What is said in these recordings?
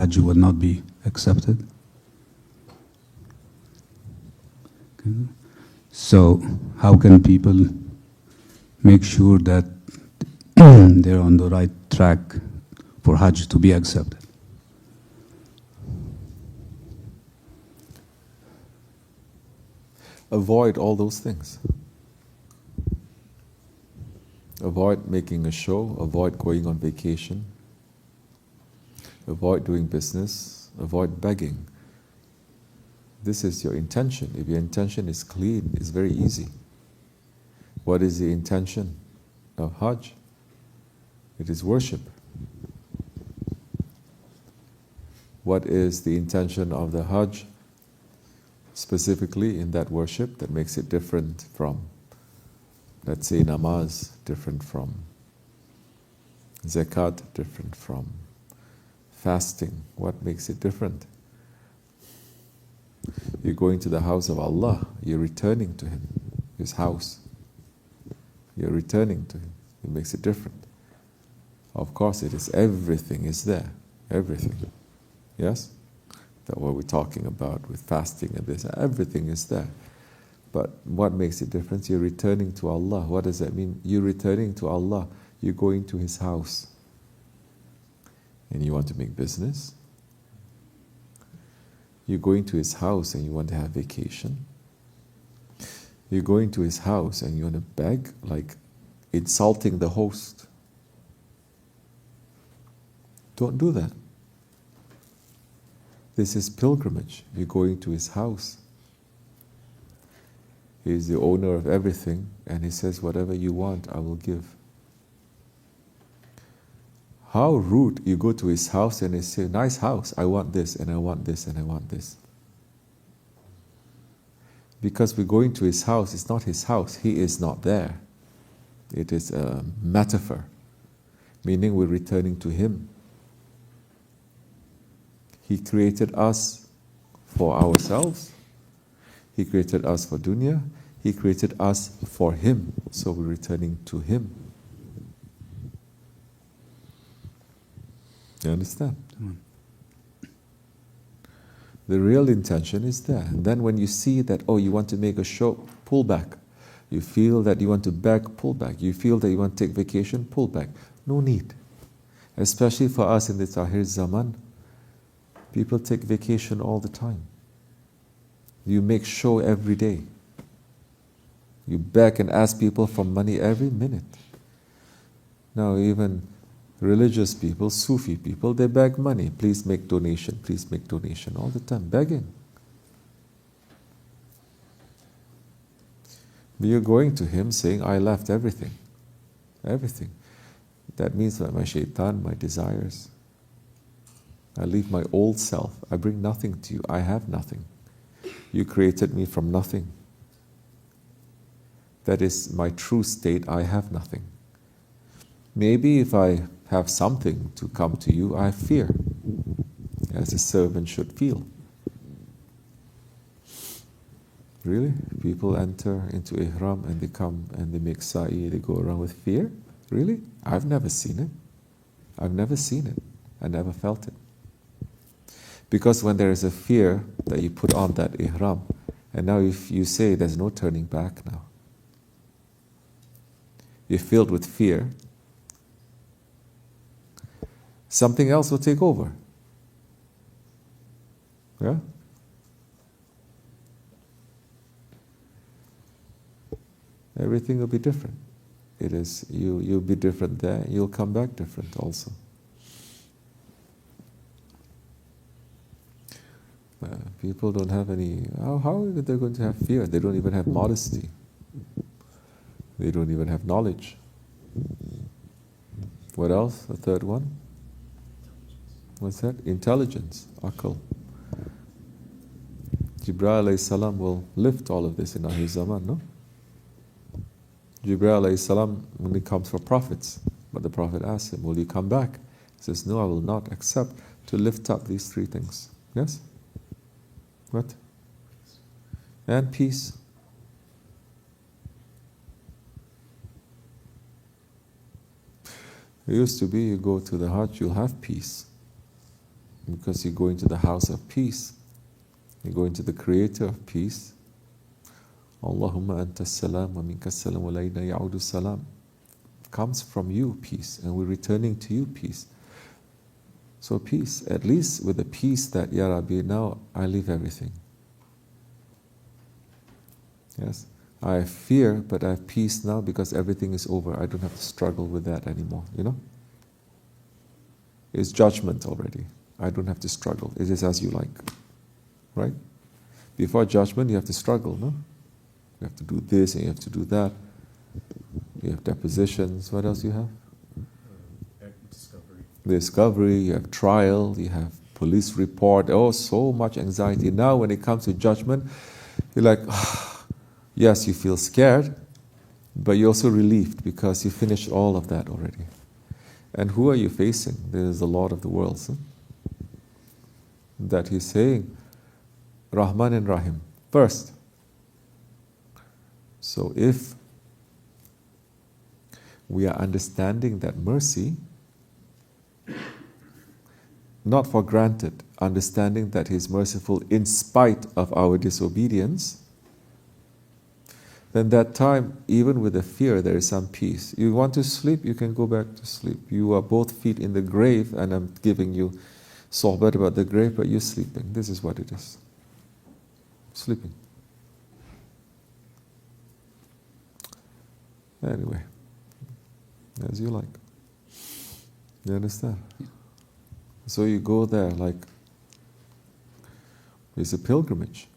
Hajj will not be accepted. Okay. So how can people make sure that they're on the right track for Hajj to be accepted? Avoid all those things. Avoid making a show, avoid going on vacation, avoid doing business, avoid begging. This is your intention. If your intention is clean, it's very easy. What is the intention of Hajj? It is worship. What is the intention of the Hajj specifically in that worship that makes it different from, let's say, namaz, different from zakat, different from fasting? What makes it different? You're going to the house of Allah, you're returning to Him, His house. You're returning to Him. It makes it different. Of course, it is everything is there. Everything. Yes? That's what we're talking about with fasting and this. Everything is there. But what makes it different? You're returning to Allah. What does that mean? You're returning to Allah. You're going to His house. And you want to make business? You're going to His house and you want to have vacation? You're going to His house and you want to beg, like insulting the host. Don't do that. This is pilgrimage. You're going to His house. He is the owner of everything, and He says, whatever you want, I will give. How rude, you go to His house and He says, nice house, I want this, and I want this, and I want this. Because we're going to His house, it's not His house, He is not there. It is a metaphor, meaning we're returning to Him. He created us for ourselves. He created us for dunya. He created us for Him. So we're returning to Him. You understand? The real intention is there. And then when you see that, oh, you want to make a show, pull back. You feel that you want to beg, pull back. You feel that you want to take vacation, pull back. No need. Especially for us in the Tahir Zaman, people take vacation all the time. You make show every day. You beg and ask people for money every minute. Now even religious people, Sufi people, they beg money. Please make donation, please make donation. All the time, begging. But you're going to Him saying, I left everything. Everything. That means that my shaitan, my desires. I leave my old self. I bring nothing to you. I have nothing. You created me from nothing. That is my true state. I have nothing. Maybe if I have something to come to you, I have fear, as a servant should feel. Really? People enter into ihram and they come and they make sa'i, they go around with fear? Really? I've never seen it. I've never seen it. I never felt it. Because when there is a fear that you put on that ihram, and now if you say there's no turning back now, you're filled with fear, something else will take over. Yeah? Everything will be different. It is, you'll be different there, you'll come back different also. People don't have any, how are they going to have fear? They don't even have modesty. They don't even have knowledge. What else? The third one? What's that? Intelligence, akal. Jibreel alayhi salam will lift all of this in Akhir Zaman, no? Jibreel alayhi salam only comes for prophets, but the Prophet asks him, will you come back? He says, no, I will not, except to lift up these three things. Yes? What? And peace. It used to be you go to the Hajj, you'll have peace. because you go into the house of peace. You go into the creator of peace. Allahumma anta salam wa minka salam wa layna ya'udu salam. Comes from you, peace, and we're returning to you, peace. So peace, at least with the peace that, Ya Rabbi, now I leave everything. Yes, I have fear, but I have peace now because everything is over. I don't have to struggle with that anymore, you know? It's judgment already. I don't have to struggle. It is as you like, right? Before judgment, you have to struggle, no? You have to do this and you have to do that. You have depositions. What else you have? Discovery, you have trial, you have police report. Oh, so much anxiety. Now when it comes to judgment, you're like, yes, you feel scared, but you're also relieved because you finished all of that already. And who are you facing? There's the Lord of the worlds. That He's saying, Rahman and Rahim, first. So if we are understanding that mercy, not for granted, understanding that He's merciful in spite of our disobedience, then that time, even with the fear, there is some peace. You want to sleep, you can go back to sleep. You are both feet in the grave, and I'm giving you sohbat about the grave, but you're sleeping. This is what it is. Sleeping. Anyway, as you like. You understand? Yeah. So you go there like it's a pilgrimage.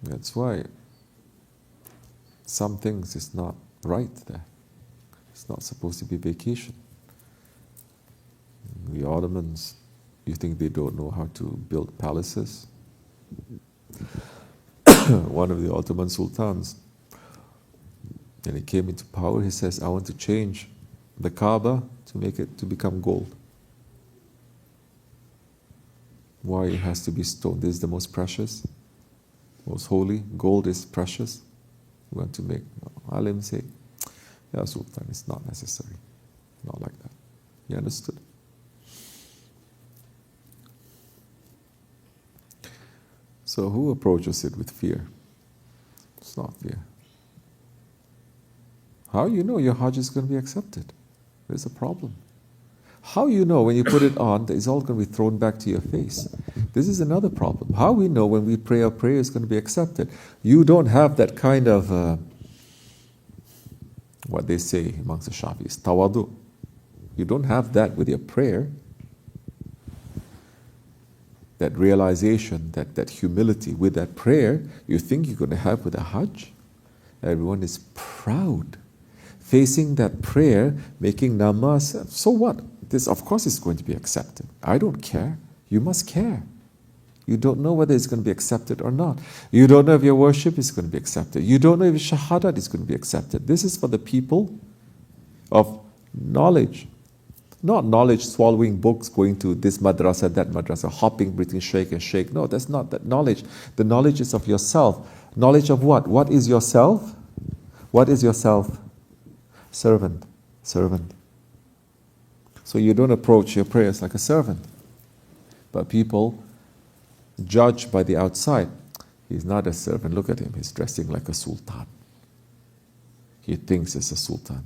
That's why some things is not right there. It's not supposed to be vacation. The Ottomans, you think they don't know how to build palaces? One of the Ottoman sultans, when he came into power, he says, I want to change the Kaaba to make it to become gold. Why it has to be stone? This is the most precious, most holy. Gold is precious. We want to make. Alim say, Ya Sultan, it's not necessary. Not like that. You understood? So who approaches it with fear? It's not fear. How you know your Hajj is going to be accepted? There's a problem. How you know when you put it on that it's all going to be thrown back to your face? This is another problem. How we know when we pray our prayer is going to be accepted? You don't have that kind of, what they say amongst the Shafis, tawadu. You don't have that with your prayer. That realization, that humility with that prayer, you think you're going to have with a Hajj? Everyone is proud. Facing that prayer, making namaz, so what? This, of course, is going to be accepted. I don't care. You must care. You don't know whether it's going to be accepted or not. You don't know if your worship is going to be accepted. You don't know if shahadat is going to be accepted. This is for the people of knowledge. Not knowledge swallowing books, going to this madrasa, that madrasa, hopping between sheikh and sheikh. No, that's not that knowledge. The knowledge is of yourself. Knowledge of what? What is yourself? What is yourself? Servant. Servant. So you don't approach your prayers like a servant. But people judge by the outside. He's not a servant. Look at him. He's dressing like a sultan. He thinks he's a sultan.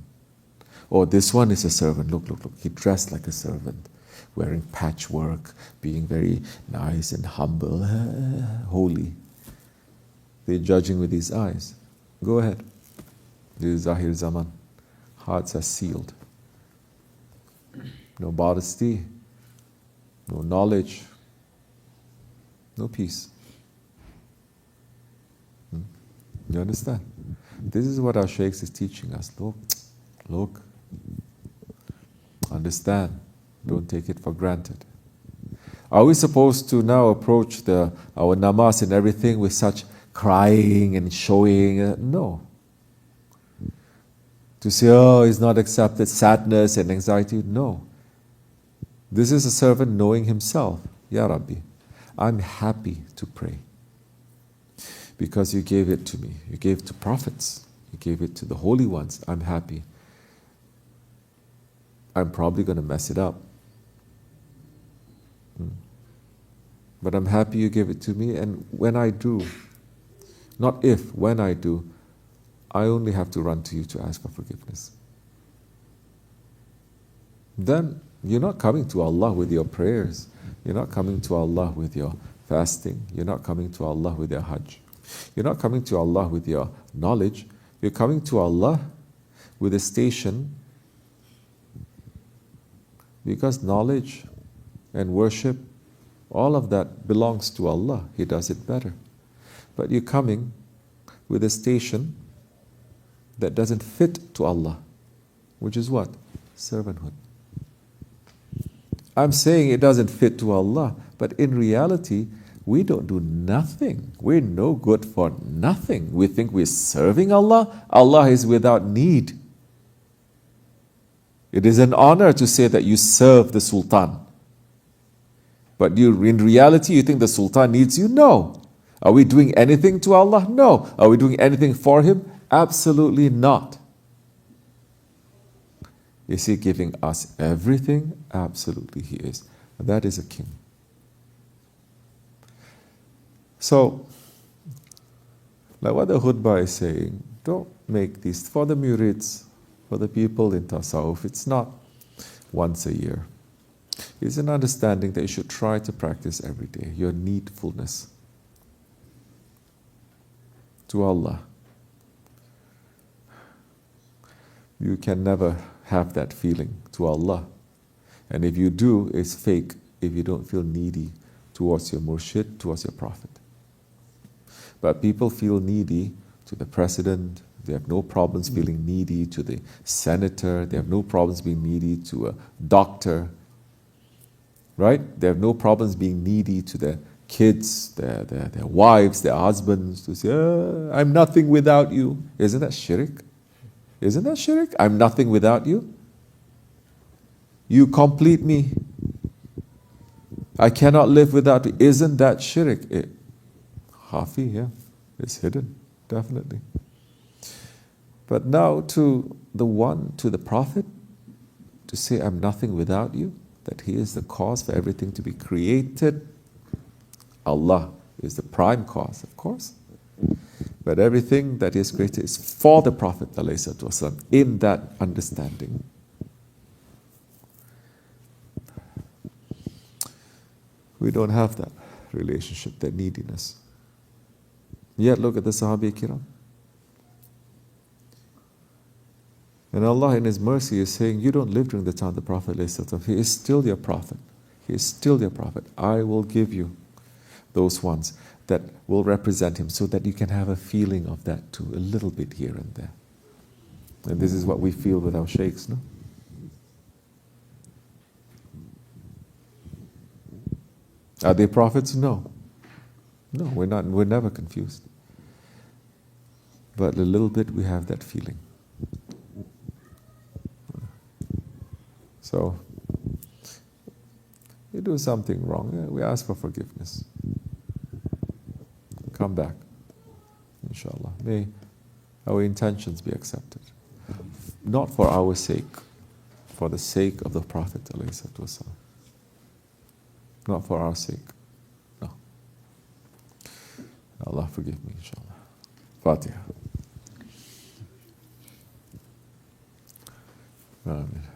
Oh, this one is a servant. Look, look, look. He dressed like a servant. Wearing patchwork. Being very nice and humble. Holy. They're judging with his eyes. Go ahead. This is Zahir Zaman. Hearts are sealed. No modesty, no knowledge, no peace. You understand? This is what our sheikhs is teaching us. Look, look, understand. Don't take it for granted. Are we supposed to now approach our namaz and everything with such crying and showing? No. To say, oh, it's not accepted, sadness and anxiety. No. This is a servant knowing himself. Ya Rabbi, I'm happy to pray. Because you gave it to me. You gave it to prophets. You gave it to the holy ones. I'm happy. I'm probably going to mess it up. But I'm happy you gave it to me, and when I do, not if, when I do, I only have to run to you to ask for forgiveness. Then you're not coming to Allah with your prayers. You're not coming to Allah with your fasting. You're not coming to Allah with your hajj. You're not coming to Allah with your knowledge. You're coming to Allah with a station, because knowledge and worship, all of that belongs to Allah. He does it better. But you're coming with a station that doesn't fit to Allah, which is what? Servanthood. I'm saying it doesn't fit to Allah, but in reality, we don't do nothing. We're no good for nothing. We think we're serving Allah. Allah is without need. It is an honor to say that you serve the Sultan. But in reality, you think the Sultan needs you? No. Are we doing anything to Allah? No. Are we doing anything for Him? Absolutely not. Is He giving us everything? Absolutely He is. And that is a king. So, like what the khutbah is saying, don't make these for the murids, for the people in tasawwuf. It's not once a year. It's an understanding that you should try to practice every day, your needfulness to Allah. You can never have that feeling to Allah. And if you do, it's fake if you don't feel needy towards your murshid, towards your prophet. But people feel needy to the president. They have no problems feeling needy to the senator. They have no problems being needy to a doctor. Right? They have no problems being needy to their kids, their wives, their husbands, to say, I'm nothing without you. Isn't that shirk? Isn't that shirk? I'm nothing without you. You complete me. I cannot live without you. Isn't that shirk? Khafi, yeah. It's hidden, definitely. But now to the Prophet, to say, I'm nothing without you, that He is the cause for everything to be created. Allah is the prime cause, of course. But everything that is created is for the Prophet ﷺ, in that understanding. We don't have that relationship, that neediness. Yet look at the Sahabi Kiram. And Allah in His mercy is saying, you don't live during the time of the Prophet ﷺ. He is still your Prophet. He is still your Prophet. I will give you those ones that will represent Him, so that you can have a feeling of that too, a little bit here and there. And this is what we feel with our sheikhs, no? Are they prophets? No. No, we're not. We're never confused. But a little bit we have that feeling. So, you do something wrong, we ask for forgiveness. Come back, inshallah. May our intentions be accepted. Not for our sake, for the sake of the Prophet ﷺ. Not for our sake. No. Allah forgive me, inshallah. Fatiha. Amen.